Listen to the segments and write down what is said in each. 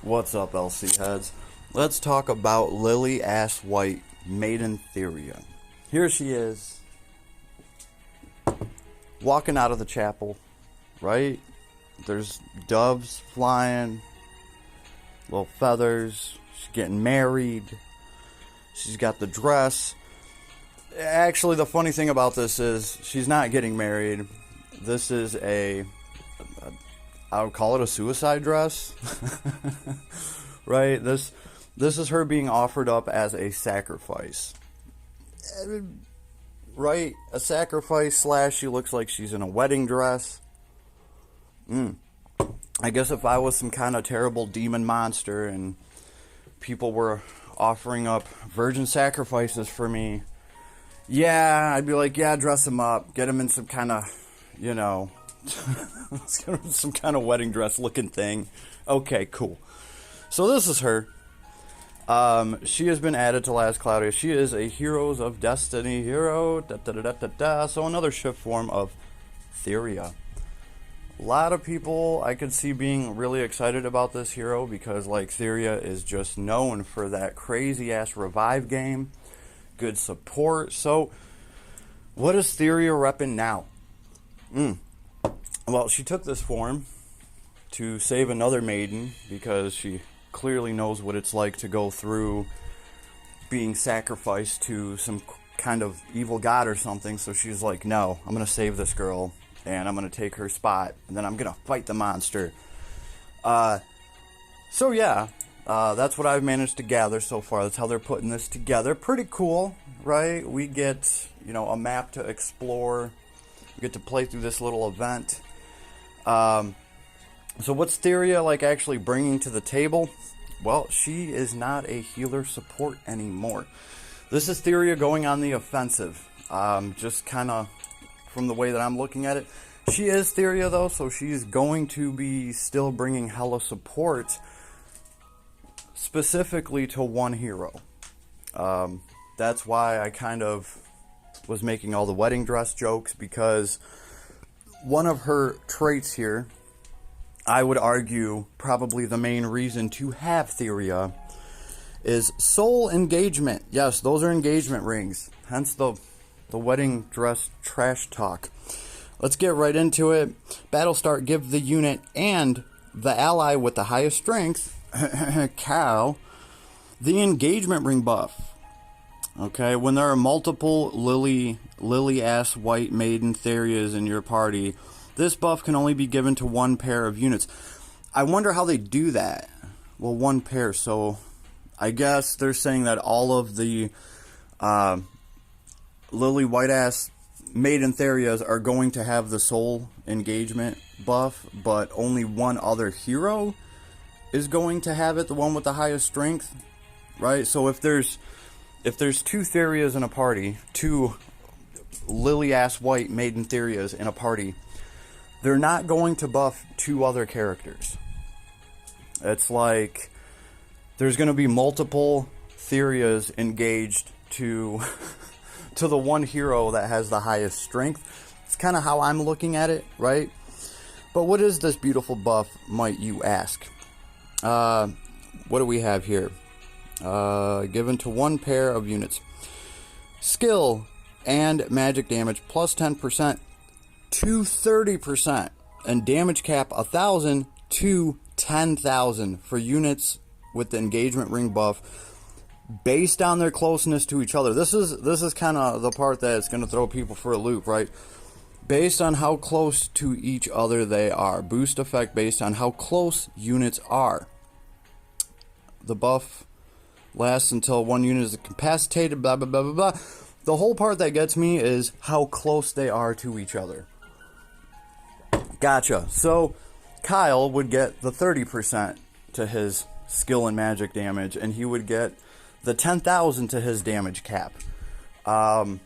What's up, LC heads? Let's talk about Lily Ass White Maiden Theria. Here she is, walking out of the chapel, right? There's doves flying, little feathers. She's getting married. She's got the dress. Actually, the funny thing about this is she's not getting married. This is I would call it a suicide dress. Right? This is her being offered up as a sacrifice. Right? A sacrifice / she looks like she's in a wedding dress. I guess if I was some kind of terrible demon monster and people were offering up virgin sacrifices for me, yeah, I'd be like, yeah, dress him up. Get him in some kind of, some kind of wedding dress looking thing. Okay, cool. So this is her. She has been added to Last Cloudia. She is a Heroes of Destiny hero. So another shift form of Theria. A lot of people I could see being really excited about this hero because, like, Theria is just known for that crazy-ass revive game. Good support. So, what is Theria repping now? Well, she took this form to save another maiden because she clearly knows what it's like to go through being sacrificed to some kind of evil god or something. So she's like, no, I'm going to save this girl and I'm going to take her spot and then I'm going to fight the monster. So yeah, that's what I've managed to gather so far. That's how they're putting this together. Pretty cool, right? We get, a map to explore. We get to play through this little event. So what's Theria like actually bringing to the table? Well, she is not a healer support anymore. This is Theria going on the offensive. Just kind of from the way that I'm looking at it. She is Theria though, so she's going to be still bringing hella support specifically to one hero. That's why I kind of was making all the wedding dress jokes, because one of her traits here, I would argue probably the main reason to have Theria, is soul engagement. Yes, those are engagement rings, hence the wedding dress trash talk. Let's get right into it. Battle start, give the unit and the ally with the highest strength, Cal, the engagement ring buff. Okay, when there are multiple Lily ass white maiden Therias in your party, this buff can only be given to one pair of units. I wonder how they do that. Well, one pair, so I guess they're saying that all of the Lily white ass maiden Therias are going to have the soul engagement buff, but only one other hero is going to have it, the one with the highest strength, right? So if there's two Therias in a party, two Lily ass white maiden Therias in a party, they're not going to buff two other characters. It's like there's going to be multiple Therias engaged to the one hero that has the highest strength. It's kind of how I'm looking at it, right? But what is this beautiful buff, might you ask? What do we have here? Given to one pair of units. Skill and magic damage plus 10% to 30%. And damage cap 1,000 to 10,000 for units with the engagement ring buff based on their closeness to each other. This is kind of the part that's going to throw people for a loop, right? Based on how close to each other they are. Boost effect based on how close units are. The buff lasts until one unit is incapacitated, blah, blah, blah, blah, blah. The whole part that gets me is how close they are to each other. Gotcha. So, Kyle would get the 30% to his skill and magic damage, and he would get the 10,000 to his damage cap. And,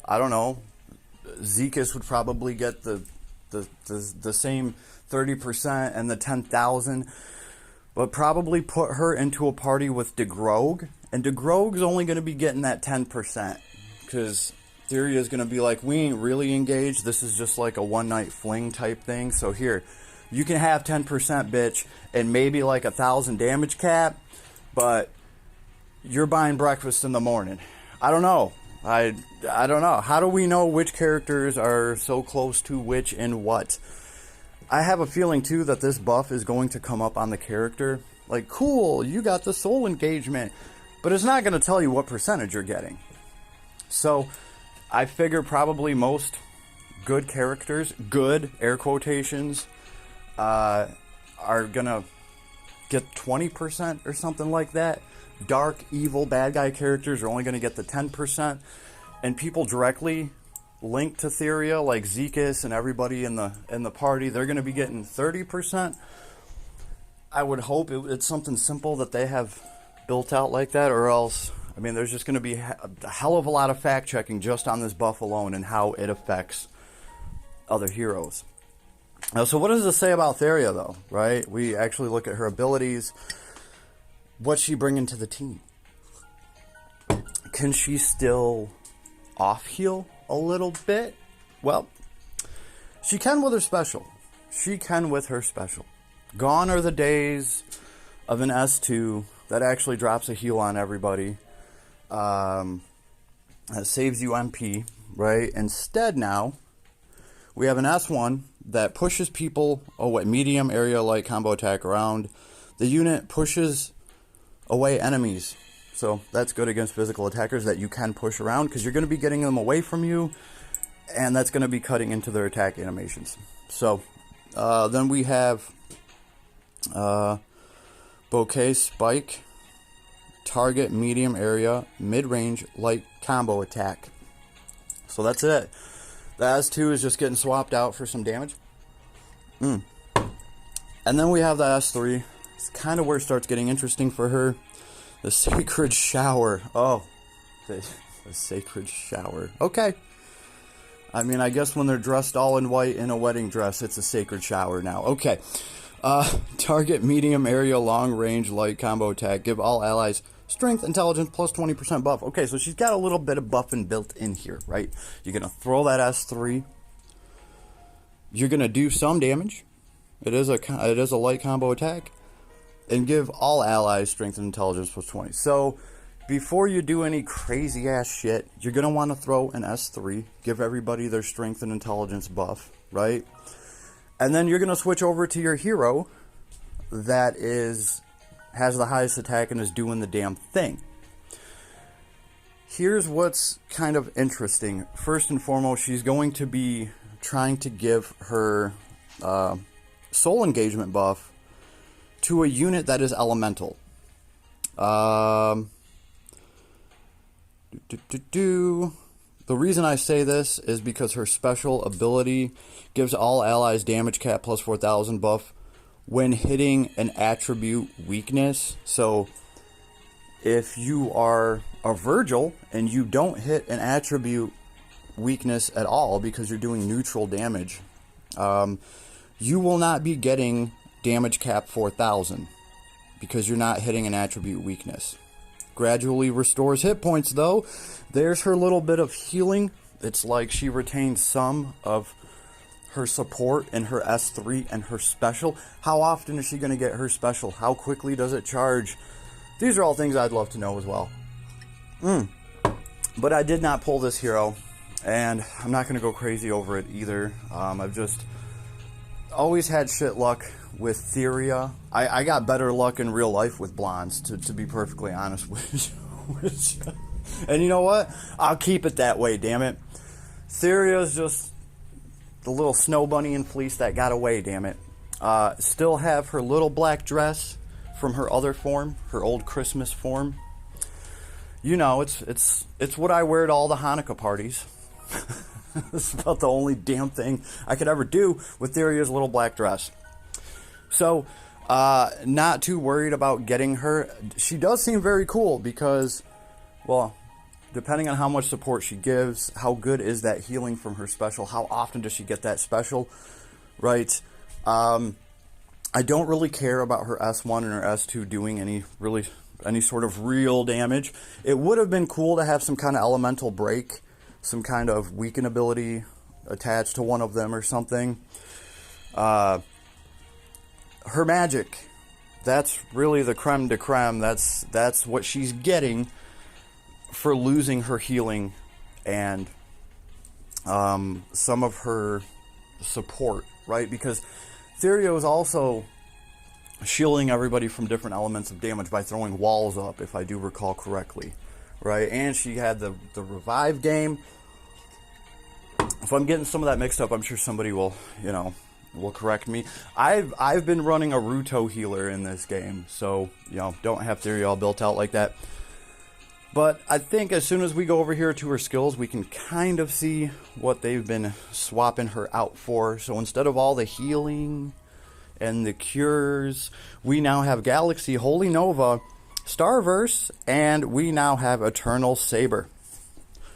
I don't know, Zekas would probably get the same 30% and the 10,000, but probably put her into a party with DeGrogue, and DeGrogue's only going to be getting that 10%, because Theria is going to be like, we ain't really engaged, this is just like a one-night fling type thing, so here, You can have 10% bitch and maybe like 1,000 damage cap, but you're buying breakfast in the morning. I don't know. I don't know. How do we know which characters are so close to which and what? I have a feeling too that this buff is going to come up on the character. Like, cool, you got the soul engagement, but it's not going to tell you what percentage you're getting. So I figure probably most good characters, good air quotations, are gonna get 20% or something like that. Dark, evil, bad guy characters are only gonna get the 10%, and people directly linked to Theria, like Zekus and everybody in the party, they're gonna be getting 30%. I would hope it's something simple that they have built out like that, or else, I mean, there's just gonna be a hell of a lot of fact checking just on this buff alone and how it affects other heroes. So what does this say about Theria, though, right? We actually look at her abilities. What's she bringing to the team? Can she still off-heal a little bit? Well, she can with her special. She can with her special. Gone are the days of an S2 that actually drops a heal on everybody. That saves you MP, right? Instead now, we have an S1 that pushes people away, medium area light combo attack around. The unit pushes away enemies. So that's good against physical attackers that you can push around because you're going to be getting them away from you, and that's going to be cutting into their attack animations. So then we have Bouquet Spike, target medium area, mid-range light combo attack. So that's it. The S2 is just getting swapped out for some damage. And then we have the S3. It's kind of where it starts getting interesting for her. The Sacred Shower. Oh, the Sacred Shower. Okay. I mean, I guess when they're dressed all in white in a wedding dress, it's a Sacred Shower now. Okay. Target medium area long range light combo attack. Give all allies strength, intelligence, plus 20% buff. Okay, so she's got a little bit of buffing built in here, right? You're going to throw that S3. You're going to do some damage. It is a light combo attack. And give all allies strength and intelligence plus 20. So, before you do any crazy ass shit, you're going to want to throw an S3. Give everybody their strength and intelligence buff, right? And then you're going to switch over to your hero that has the highest attack and is doing the damn thing. Here's what's kind of interesting. First and foremost, she's going to be trying to give her soul engagement buff to a unit that is elemental. The reason I say this is because her special ability gives all allies damage cap plus 4,000 buff when hitting an attribute weakness. So if you are a Virgil and you don't hit an attribute weakness at all because you're doing neutral damage, you will not be getting damage cap 4,000 because you're not hitting an attribute weakness. Gradually restores hit points though. There's her little bit of healing. It's like she retains some of her support in her S3 and her special. How often is she going to get her special? How quickly does it charge? These are all things I'd love to know as well. But I did not pull this hero, and I'm not going to go crazy over it either. I've just always had shit luck with Theria. I got better luck in real life with blondes, to be perfectly honest with you. And you know what? I'll keep it that way, damn it. Theria's just the little snow bunny and fleece that got away, damn it. Still have her little black dress from her other form, her old Christmas form. You know, it's what I wear to all the Hanukkah parties. It's about the only damn thing I could ever do with Theria's little black dress. So, not too worried about getting her. She does seem very cool because, well, depending on how much support she gives, how good is that healing from her special, how often does she get that special, right? I don't really care about her S1 and her S2 doing any sort of real damage. It would have been cool to have some kind of elemental break, some kind of weaken ability attached to one of them or something. her magic, that's really the creme de creme. That's what she's getting for losing her healing and some of her support, right? Because Theria is also shielding everybody from different elements of damage by throwing walls up, if I do recall correctly, right? And she had the revive game. If I'm getting some of that mixed up, I'm sure somebody will correct me. I've been running a Ruto healer in this game, so don't have Theria all built out like that. But I think as soon as we go over here to her skills, we can kind of see what they've been swapping her out for. So instead of all the healing and the cures, we now have Galaxy, Holy Nova, Starverse, and we now have Eternal Saber.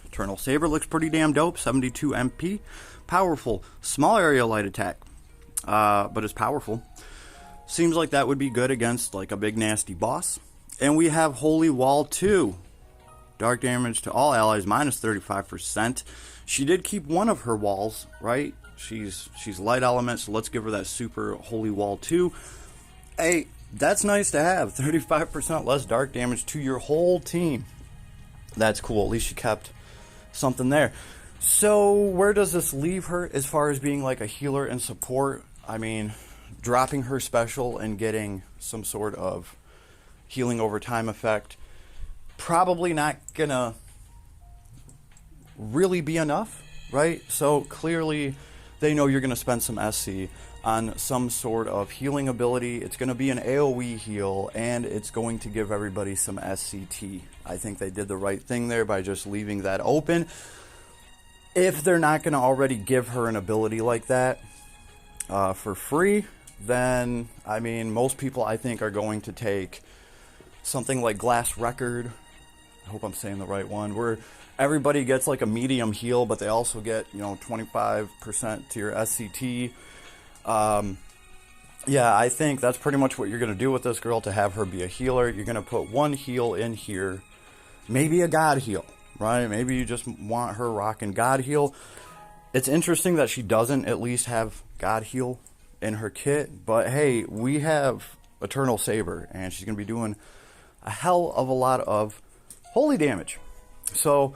Eternal Saber looks pretty damn dope, 72 MP, powerful, small area light attack, but it's powerful. Seems like that would be good against like a big nasty boss. And we have Holy Wall 2. Dark damage to all allies, minus 35%. She did keep one of her walls, right? She's light element, so let's give her that super Holy Wall 2. Hey, that's nice to have. 35% less dark damage to your whole team. That's cool. At least she kept something there. So where does this leave her as far as being like a healer and support? I mean, dropping her special and getting some sort of healing over time effect, probably not gonna really be enough, right? So clearly they know you're gonna spend some SC on some sort of healing ability. It's gonna be an AoE heal, and it's going to give everybody some SCT. I think they did the right thing there by just leaving that open. If they're not gonna already give her an ability like that for free, then I mean, most people I think are going to take something like Glass Record. I hope I'm saying the right one, where everybody gets like a medium heal, but they also get 25% to your SCT. Yeah, I think that's pretty much what you're going to do with this girl to have her be a healer. You're going to put one heal in here, maybe a God heal, right? Maybe you just want her rocking God heal. It's interesting that she doesn't at least have God heal in her kit, but hey, we have Eternal Saber, and she's going to be doing a hell of a lot of holy damage. So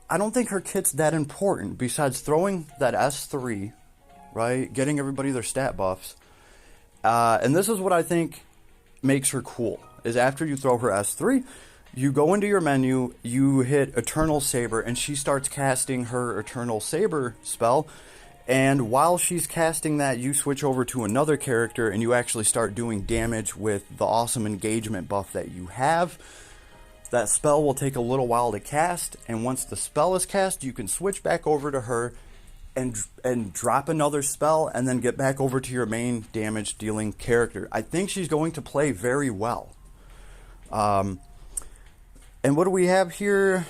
I don't think her kit's that important besides throwing that S3, right? Getting everybody their stat buffs. And this is what I think makes her cool, is after you throw her S3, you go into your menu, you hit Eternal Saber, and she starts casting her Eternal Saber spell. And while she's casting that, you switch over to another character and you actually start doing damage with the awesome engagement buff that you have. That spell will take a little while to cast, and once the spell is cast, you can switch back over to her and drop another spell, and then get back over to your main damage dealing character. I think she's going to play very well. And what do we have here?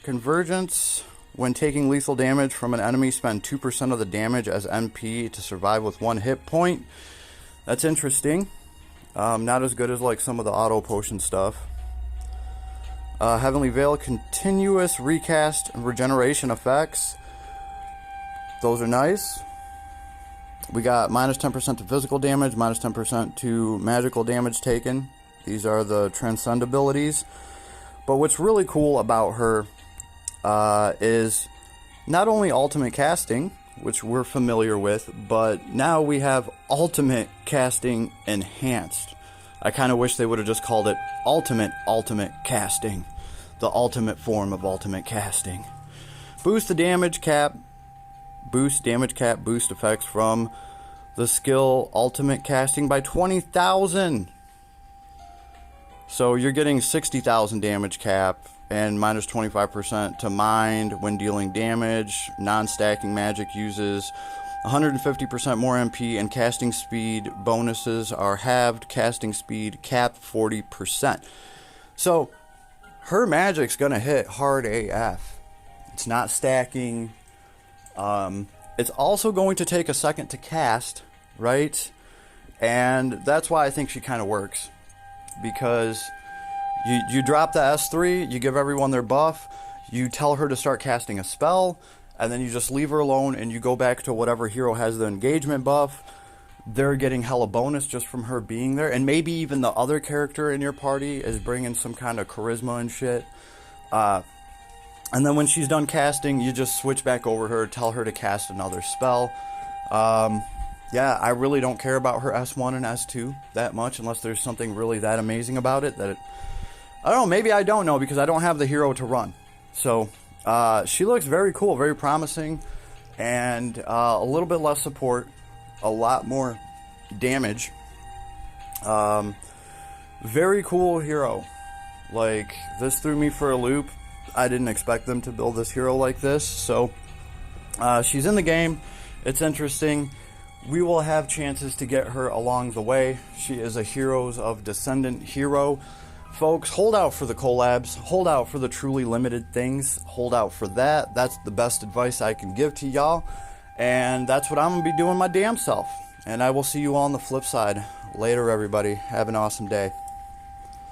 Convergence. When taking lethal damage from an enemy, spend 2% of the damage as MP to survive with 1 hit point. That's interesting. Not as good as like some of the auto potion stuff. Heavenly Veil, continuous recast and regeneration effects. Those are nice. We got minus 10% to physical damage, minus 10% to magical damage taken. These are the transcend abilities. But what's really cool about her is not only ultimate casting, which we're familiar with, but now we have ultimate casting enhanced. I kind of wish they would have just called it ultimate casting. The ultimate form of ultimate casting. Boost the damage cap. Boost damage cap boost effects from the skill ultimate casting by 20,000. So you're getting 60,000 damage cap and minus 25% to mind when dealing damage. Non-stacking magic uses 150% more MP, and casting speed bonuses are halved. Casting speed capped 40%. So her magic's gonna hit hard AF. It's not stacking. It's also going to take a second to cast, right? And that's why I think she kind of works, because you drop the S3, you give everyone their buff, you tell her to start casting a spell, and then you just leave her alone and you go back to whatever hero has the engagement buff. they're getting hella bonus just from her being there. And maybe even the other character in your party is bringing some kind of charisma and shit. And then when she's done casting, you just switch back over to her, tell her to cast another spell. Yeah, I really don't care about her S1 and S2 that much, unless there's something really that amazing about it. I don't know, maybe I don't know, because I don't have the hero to run. So, she looks very cool, very promising, and a little bit less support, a lot more damage. Very cool hero. Like, this threw me for a loop. I didn't expect them to build this hero like this. So, she's in the game. It's interesting. We will have chances to get her along the way. She is a Heroes of Descendant hero. Folks, hold out for the collabs. Hold out for the truly limited things. Hold out for that. That's the best advice I can give to y'all. And that's what I'm going to be doing my damn self. And I will see you all on the flip side. Later, everybody. Have an awesome day.